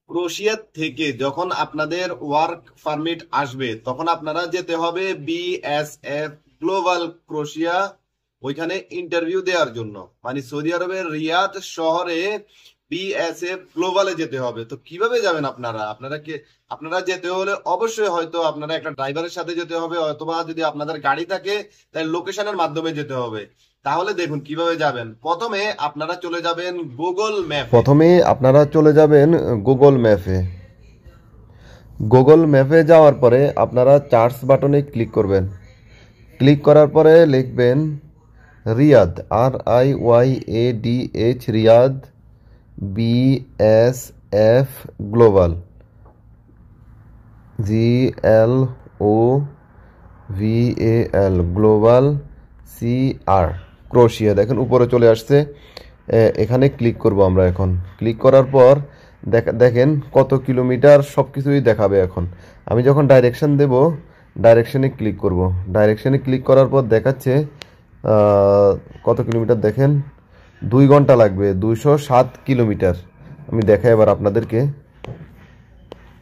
Croatia থেকে যখন আপনাদের ওয়ার্ক পারমিট আসবে তখন আপনারা যেতে হবে বিএসএফ গ্লোবাল ক্রোয়েশিয়া, ওইখানে ইন্টারভিউ দেওয়ার জন্য। মানে সৌদি আরবের রিয়াদ শহরে বিএসএফ গ্লোবালে যেতে হবে। তো কিভাবে যাবেন আপনারা? আপনারা যেতে হলে অবশ্যই হয়তো আপনারা একটা ড্রাইভারের সাথে যেতে হবে, অথবা যদি আপনাদের গাড়ি থাকে তাহলে লোকেশনের মাধ্যমে যেতে হবে। তাহলে দেখুন কিভাবে যাবেন। প্রথমে আপনারা চলে যাবেন গুগল ম্যাপে। গুগল ম্যাপে যাওয়ার পরে আপনারা সার্চ বাটনে ক্লিক করবেন। ক্লিক করার পরে লিখবেন Riyadh, RIYADH, Riyadh, BSF global, GLOVAL global, CR Croatia. দেখেন উপরে চলে আসছে। এখানে ক্লিক করব আমরা। এখন ক্লিক করার পর দেখেন কত কিলোমিটার সব কিছুই দেখাবে। এখন আমি যখন ডাইরেকশন দেব, ডাইরেকশনে ক্লিক করব। ডাইরেকশনে ক্লিক করার পর দেখাচ্ছে কত কিলোমিটার। দেখেন 2 ঘন্টা লাগবে, 207 কিলোমিটার। আমি দেখাই এবার আপনাদেরকে।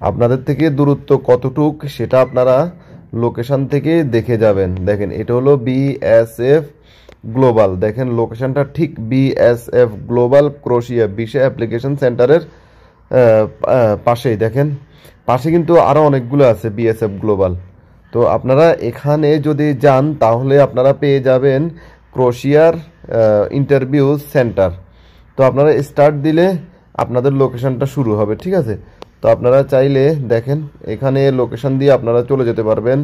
আপনাদের থেকে দূরত্ব কতটুক সেটা আপনারা লোকেশন থেকে দেখে যাবেন। দেখেন এটা হলো বিএসএফ গ্লোবাল। দেখেন লোকেশনটা ঠিক BSF global Croatia visa application সেন্টারের পাশেই। দেখেন পাশে কিন্তু আরও অনেকগুলো আছে বিএসএফ গ্লোবাল। তো আপনারা এখানে যদি যান তাহলে আপনারা পেয়ে যাবেন ক্রোয়েশিয়ার ইন্টারভিউ সেন্টার। তো আপনারা স্টার্ট দিলে আপনাদের লোকেশনটা শুরু হবে, ঠিক আছে? তো আপনারা চাইলে দেখেন এখানে লোকেশন দিয়ে আপনারা চলে যেতে পারবেন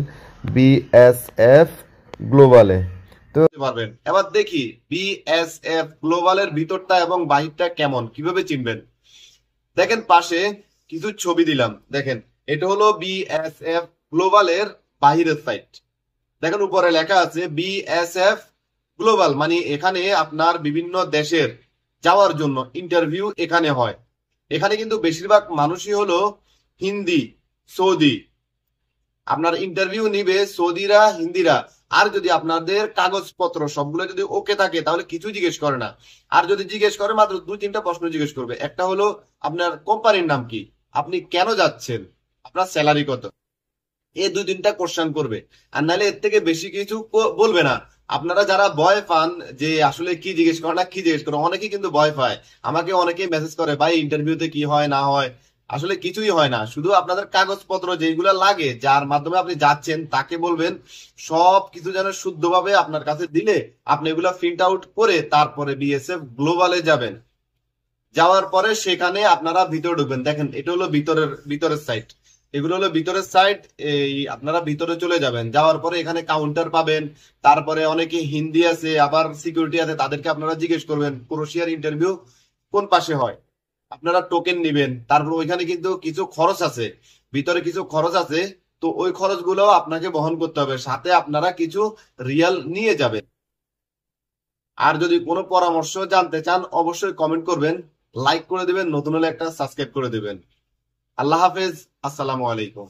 বিএসএফ গ্লোবালে। তো পারবেন। এবার দেখি বিএসএফ গ্লোবালের ভিতরটা এবং বাহিরটা কেমন, কিভাবে চিনবেন। দেখেন পাশে কিছু ছবি দিলাম। দেখেন এটা হলো বিএসএফ গ্লোবালের বাহিরের সাইট। দেখেন উপরে লেখা আছে বিএসএফ গ্লোবাল, মানে এখানে আপনার বিভিন্ন দেশের যাওয়ার জন্য ইন্টারভিউ এখানে হয়। এখানে কিন্তু বেশিরভাগ মানুষই হলো হিন্দি, সৌদি। আপনার ইন্টারভিউ নিবে সৌদিরা, হিন্দিরা। আর যদি আপনাদের কাগজপত্র সবগুলো যদি ওকে থাকে তাহলে কিছু জিজ্ঞেস করে না। আর যদি জিজ্ঞেস করে মাত্র 2-3টা প্রশ্ন জিজ্ঞেস করবে। একটা হলো আপনার কোম্পানির নাম কি, আপনি কেন যাচ্ছেন, আপনার স্যালারি কত, এই 2-3টা কোশ্চেন করবে। আর নাহলে এর থেকে বেশি কিছু বলবে না। আপনারা যারা ভয় পান যে আসলে কি জিজ্ঞেস করে না কি জিজ্ঞেস করে, অনেকেই কিন্তু ভয় পায়। আমাকে অনেকেই মেসেজ করে, ভাই ইন্টারভিউতে কি হয় না হয়। আসলে কিছুই হয় না, শুধু আপনাদের কাগজপত্র যেগুলো লাগে, যার মাধ্যমে আপনি যাচ্ছেন তাকে বলবেন সব কিছু যেন শুদ্ধভাবে আপনার কাছে দিলে আপনি এগুলো প্রিন্ট আউট করে তারপরে বিএসএফ গ্লোবালে যাবেন। যাওয়ার পরে সেখানে আপনারা ভিতরে ঢুকবেন। দেখেন এটা হলো ভিতরের সাইট। এগুলো হলো ভিতরের সাইট। এই আপনারা ভিতরে চলে যাবেন। যাওয়ার পরে এখানে কাউন্টার পাবেন। তারপরে অনেকে হিন্দি আছে, আবার সিকিউরিটি আছে, তাদেরকে আপনারা জিজ্ঞেস করবেন ক্রোয়েশিয়ার ইন্টারভিউ কোন পাশে হয়। আপনারা টোকেন নিবেন। তারপর ওইখানে কিন্তু কিছু খরচ আছে, ভিতরে কিছু খরচ আছে। তো ওই খরচগুলো আপনাকে বহন করতে হবে, সাথে আপনারা কিছু রিয়াল নিয়ে যাবেন। আর যদি কোনো পরামর্শ জানতে চান অবশ্যই কমেন্ট করবেন, লাইক করে দিবেন, নতুন হলে একটা সাবস্ক্রাইব করে দিবেন। আল্লাহ হাফেজ, আসসালামু আলাইকুম।